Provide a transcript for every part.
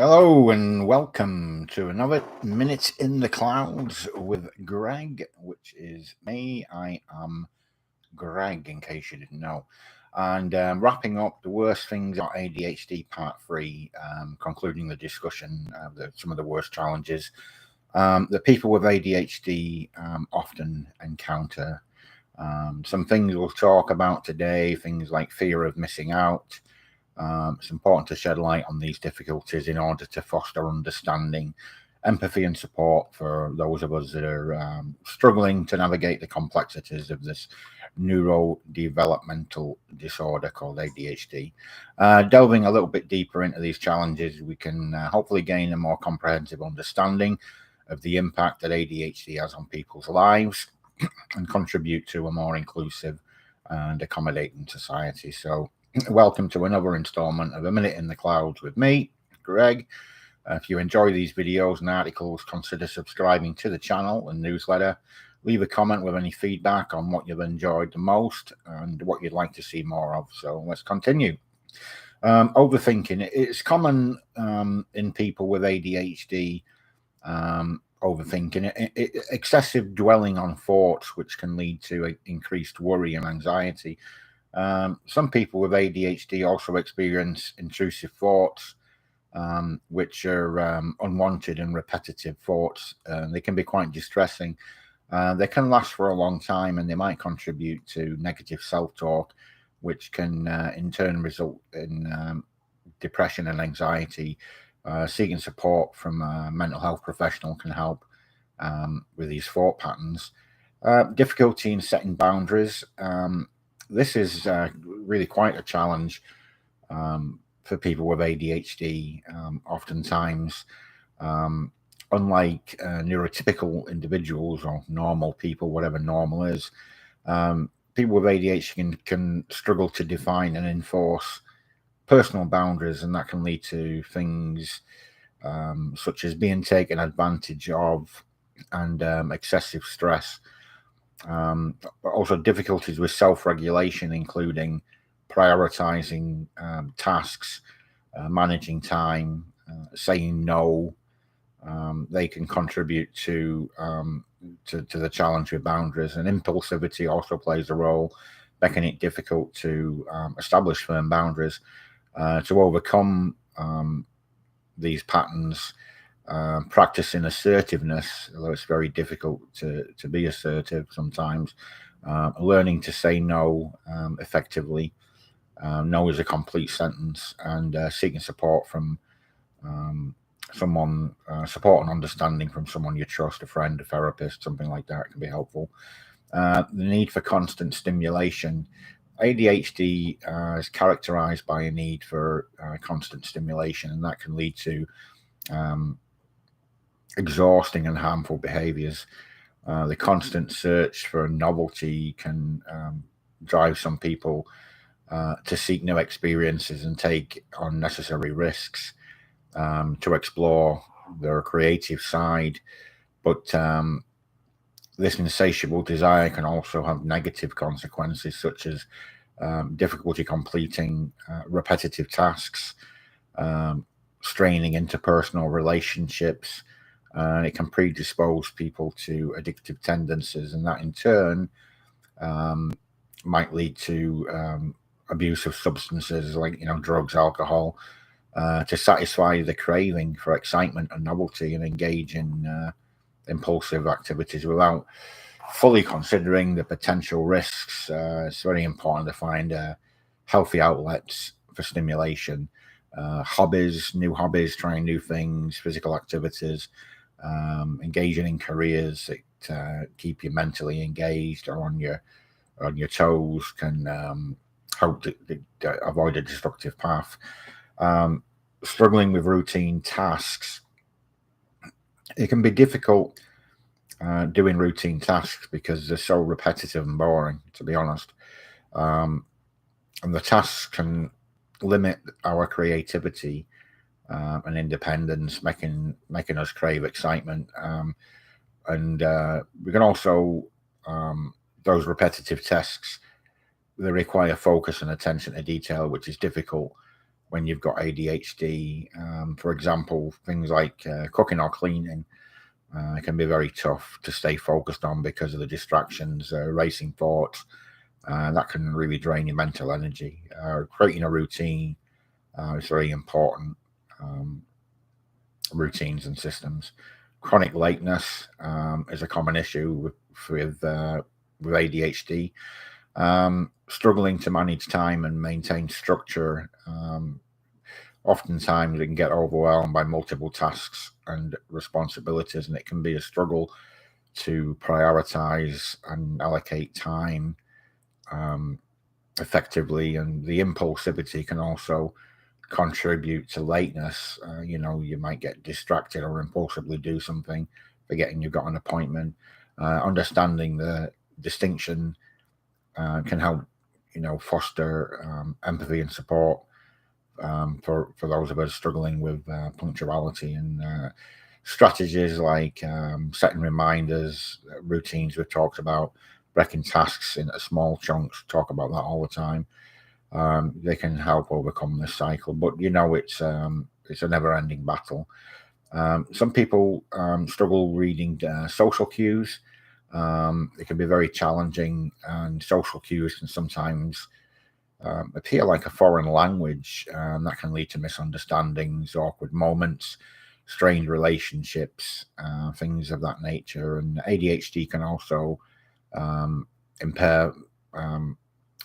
Hello and welcome to another Minute in the Clouds with Greg, which is me. I am Greg, in case you didn't know. And wrapping up the worst things about ADHD Part 3, concluding the discussion of some of the worst challenges that people with ADHD often encounter. Some things we'll talk about today, things like fear of missing out. It's important to shed light on these difficulties in order to foster understanding, empathy and support for those of us that are struggling to navigate the complexities of this neurodevelopmental disorder called ADHD. Delving a little bit deeper into these challenges, we can hopefully gain a more comprehensive understanding of the impact that ADHD has on people's lives and contribute to a more inclusive and accommodating society. So welcome to another installment of A Minute in the Clouds with me, Greg. If you enjoy these videos and articles, consider subscribing to the channel and newsletter. Leave a comment with any feedback on what you've enjoyed the most and what you'd like to see more of. So let's continue. Overthinking. It's common in people with ADHD, overthinking, excessive dwelling on thoughts, which can lead to increased worry and anxiety. Some people with ADHD also experience intrusive thoughts, which are unwanted and repetitive thoughts. They can be quite distressing. They can last for a long time, and they might contribute to negative self-talk, which can in turn result in depression and anxiety. Seeking support from a mental health professional can help with these thought patterns. Difficulty in setting boundaries. This is really quite a challenge for people with ADHD. Oftentimes, unlike neurotypical individuals or normal people, whatever normal is, people with ADHD can struggle to define and enforce personal boundaries, and that can lead to things such as being taken advantage of and excessive stress. Also difficulties with self-regulation, including prioritizing tasks, managing time, saying no. They can contribute to the challenge with boundaries, and impulsivity also plays a role, making it difficult to establish firm boundaries. To overcome these patterns, practicing assertiveness, although it's very difficult to be assertive sometimes, learning to say no effectively. No is a complete sentence, and seeking support from someone, support and understanding from someone you trust, a friend, a therapist, something like that can be helpful. The need for constant stimulation. ADHD is characterized by a need for constant stimulation, and that can lead to exhausting and harmful behaviors. The constant search for novelty can drive some people to seek new experiences and take unnecessary risks to explore their creative side. But this insatiable desire can also have negative consequences, such as difficulty completing repetitive tasks, straining interpersonal relationships. It can predispose people to addictive tendencies, and that in turn might lead to abuse of substances like drugs, alcohol, to satisfy the craving for excitement and novelty, and engage in impulsive activities without fully considering the potential risks. It's very important to find healthy outlets for stimulation, new hobbies, trying new things, physical activities, engaging in careers that keep you mentally engaged or on your toes can help to avoid a destructive path. Struggling with routine tasks. It can be difficult doing routine tasks because they're so repetitive and boring, to be honest. And the tasks can limit our creativity and independence, making us crave excitement. And we can also, those repetitive tasks, they require focus and attention to detail, which is difficult when you've got ADHD. For example, things like cooking or cleaning can be very tough to stay focused on because of the distractions, racing thoughts. That can really drain your mental energy. Creating a routine is very important. Routines and systems. Chronic lateness is a common issue with ADHD. Struggling to manage time and maintain structure. Oftentimes, it can get overwhelmed by multiple tasks and responsibilities, and it can be a struggle to prioritize and allocate time effectively. And the impulsivity can also contribute to lateness. You might get distracted or impulsively do something, forgetting you've got an appointment. Understanding the distinction can help, foster empathy and support for those of us struggling with punctuality, and strategies like setting reminders, routines we've talked about, breaking tasks into small chunks, talk about that all the time. They can help overcome this cycle, but it's a never-ending battle. Some people struggle reading social cues. It can be very challenging, and social cues can sometimes appear like a foreign language. That can lead to misunderstandings, awkward moments, strained relationships, things of that nature. And ADHD can also impair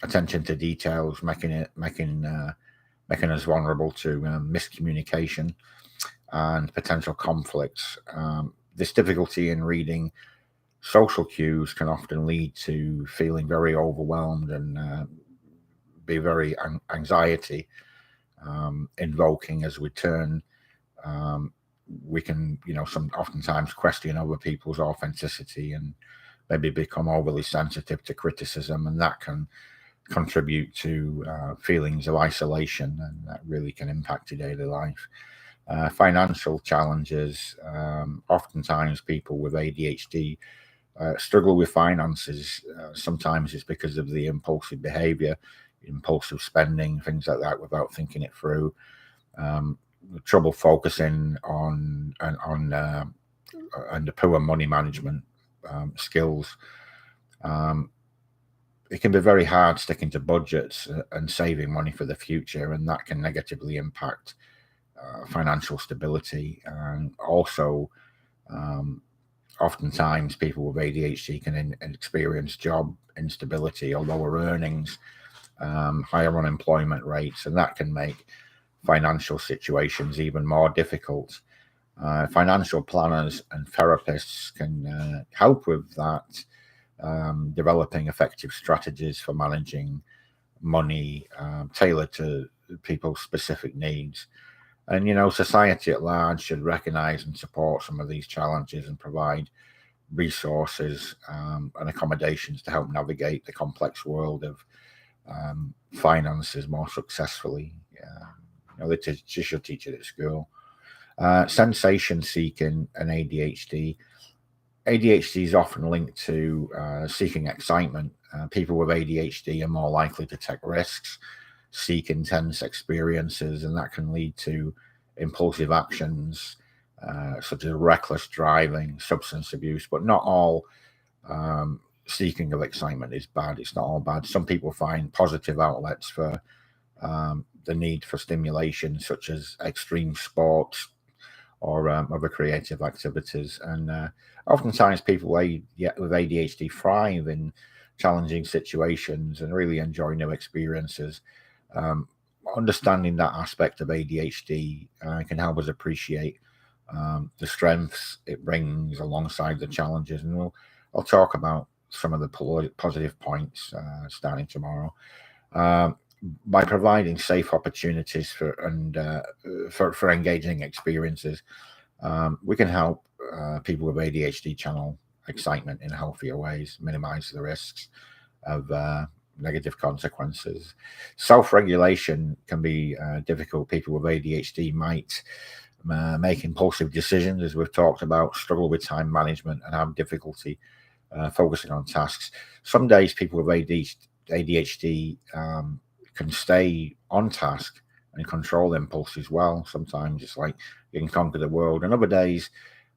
attention to details, making us vulnerable to miscommunication and potential conflicts. This difficulty in reading social cues can often lead to feeling very overwhelmed and be very anxiety invoking as we turn. We can, oftentimes question other people's authenticity and maybe become overly sensitive to criticism, and that can contribute to feelings of isolation, and that really can impact your daily life. Financial challenges. Oftentimes people with ADHD struggle with finances. Sometimes it's because of the impulsive behavior, impulsive spending, things like that, without thinking it through. Trouble focusing on the poor money management skills. It can be very hard sticking to budgets and saving money for the future, and that can negatively impact financial stability. And also, oftentimes people with ADHD can experience job instability or lower earnings, higher unemployment rates, and that can make financial situations even more difficult. Financial planners and therapists can help with that, developing effective strategies for managing money tailored to people's specific needs. And, society at large should recognize and support some of these challenges and provide resources and accommodations to help navigate the complex world of finances more successfully. They should teach it at school. Sensation seeking and ADHD. ADHD is often linked to seeking excitement. People with ADHD are more likely to take risks, seek intense experiences, and that can lead to impulsive actions such as reckless driving, substance abuse. But not all seeking of excitement is bad. It's not all bad. Some people find positive outlets for the need for stimulation, such as extreme sports or other creative activities. And oftentimes people with ADHD thrive in challenging situations and really enjoy new experiences. Understanding that aspect of ADHD can help us appreciate the strengths it brings alongside the challenges. And I'll talk about some of the positive points starting tomorrow. By providing safe opportunities for engaging experiences, we can help people with ADHD channel excitement in healthier ways, minimize the risks of negative consequences. Self-regulation can be difficult. People with ADHD might make impulsive decisions, as we've talked about, struggle with time management, and have difficulty focusing on tasks. Some days people with ADHD can stay on task and control impulses well. Sometimes it's like you can conquer the world, and other days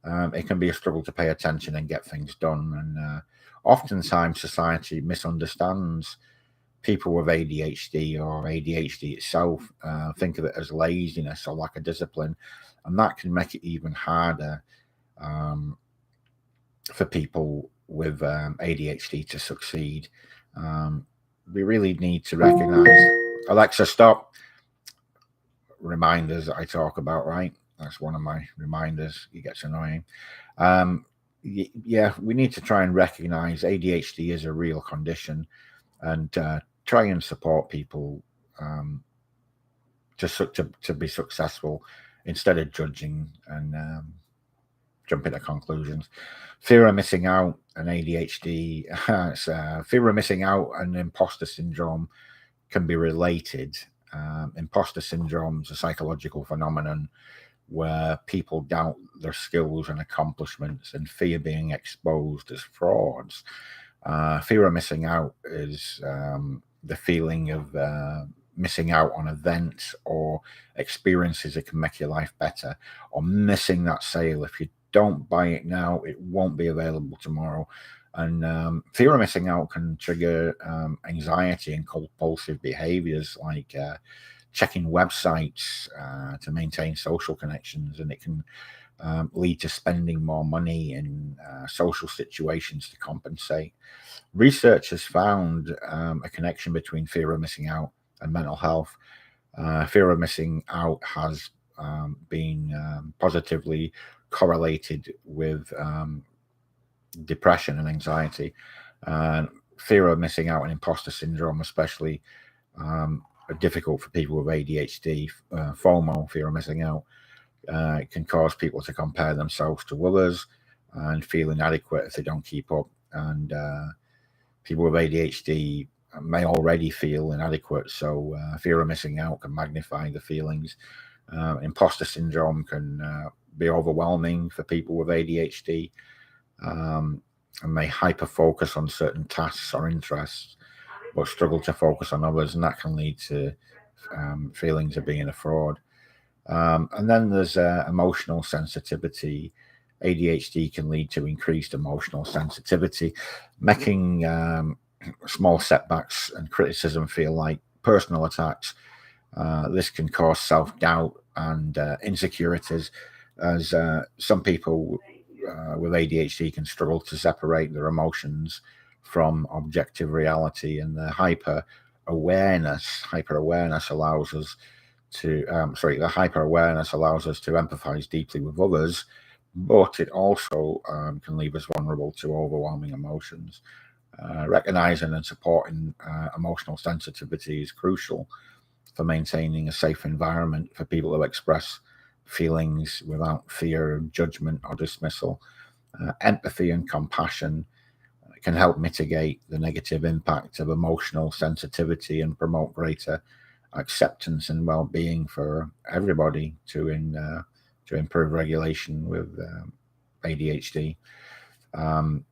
it can be a struggle to pay attention and get things done. And oftentimes society misunderstands people with ADHD or ADHD itself, think of it as laziness or lack of discipline, and that can make it even harder for people with ADHD to succeed. We really need to recognize, Alexa, stop. Reminders that I talk about, right? That's one of my reminders. It gets annoying. Yeah, we need to try and recognize ADHD is a real condition, and try and support people to be successful instead of judging and jumping to conclusions. Fear of missing out and ADHD, fear of missing out and imposter syndrome can be related. Imposter syndrome is a psychological phenomenon where people doubt their skills and accomplishments and fear being exposed as frauds. Fear of missing out is the feeling of missing out on events or experiences that can make your life better, or missing that sale. If you don't buy it now, it won't be available tomorrow. And fear of missing out can trigger anxiety and compulsive behaviors like checking websites to maintain social connections, and it can lead to spending more money in social situations to compensate. Research has found a connection between fear of missing out and mental health. Fear of missing out has been positively correlated with depression and anxiety. Fear of missing out and imposter syndrome, especially, are difficult for people with ADHD. FOMO, fear of missing out, it can cause people to compare themselves to others and feel inadequate if they don't keep up. And people with ADHD may already feel inadequate, so fear of missing out can magnify the feelings. Imposter syndrome can be overwhelming for people with ADHD, and may hyper focus on certain tasks or interests but struggle to focus on others, and that can lead to feelings of being a fraud. And then there's emotional sensitivity. ADHD can lead to increased emotional sensitivity, making small setbacks and criticism feel like personal attacks. This can cause self-doubt and insecurities, as some people with ADHD can struggle to separate their emotions from objective reality, and the hyper awareness allows us to empathize deeply with others, but it also can leave us vulnerable to overwhelming emotions. Recognizing and supporting emotional sensitivity is crucial for maintaining a safe environment for people to express feelings without fear of judgment or dismissal. Empathy and compassion can help mitigate the negative impact of emotional sensitivity and promote greater acceptance and well-being for everybody to improve regulation with ADHD. And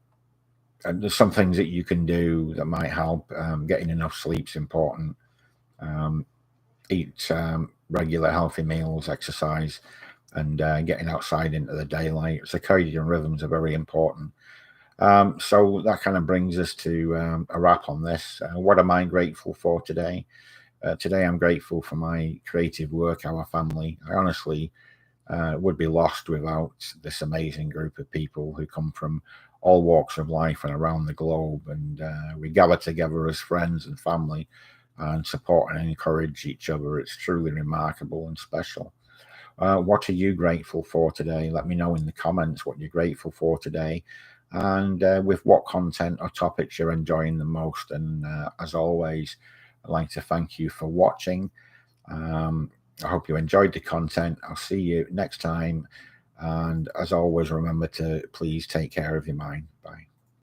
there's some things that you can do that might help. Getting enough sleep's important. Eat regular healthy meals, exercise, and getting outside into the daylight. Circadian rhythms are very important. So that kind of brings us to a wrap on this. What am I grateful for today? Today I'm grateful for my creative work, our family. I honestly would be lost without this amazing group of people who come from all walks of life and around the globe, and we gather together as friends and family and support and encourage each other. It's truly remarkable and special. What are you grateful for today? Let me know in the comments what you're grateful for today, and with what content or topics you're enjoying the most. And as always, I'd like to thank you for watching. I hope you enjoyed the content. I'll see you next time. And as always, remember to please take care of your mind. Bye.